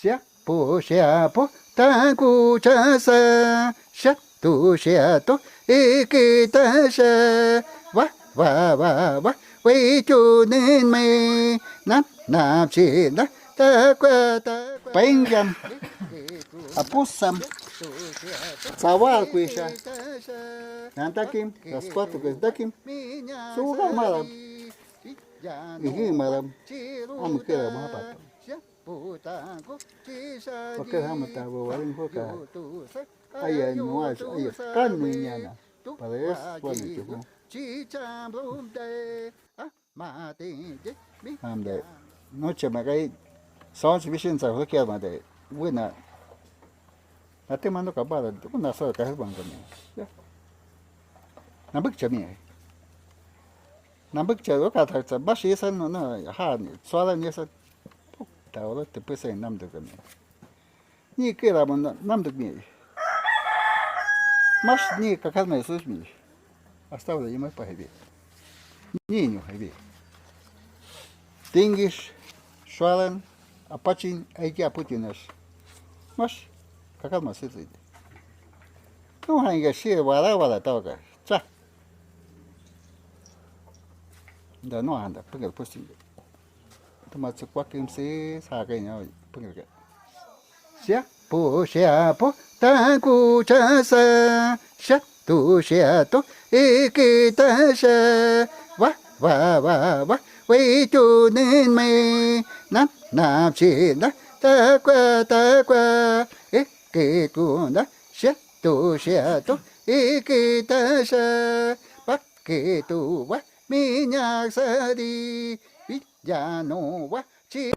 xia bù xia bù ta cu cha sa xia tu xia tu ý kỳ ta sa vá vá vá vá quay chu nên mày nắp nắp chỉ đó ta qua bánh gam à bút sam sawa quisha nanta kim las quatro que da kim suga malam ini malam am kira ma pa porque hama ta warin ko ka aya no ay kan niya na para es bueno tipo am de noche me caí son suficientes a que ama de buena la te mando capaz una sola caja con ya na bức chả mày na bức chả có cả thật bác sĩ sinh nó ha xóa ra như sao tao nó tự nhiên năm được cái này như cái là mình năm được mày mas như cái khác này số mày hasta ahora yo me pasé bien niño hay bien tingis swalen apachin hay que aputinas mas cái khác mà sẽ gì không hay cái gì vào là tao cái cha đó nó ăn được bây giờ bớt xin thì mà sẽ qua kim sĩ xa cái nhau bây giờ cái xia bù ta cu cha sa xia tu xia tu ý kỳ ta sa vá vá vá vá quay chu nên mày nắp nắp chỉ đó ta qua ý kỳ tu đó xia tu ý kỳ ta sa bắt kỳ tu vá mi nhạc sa đi biết già nô vá chỉ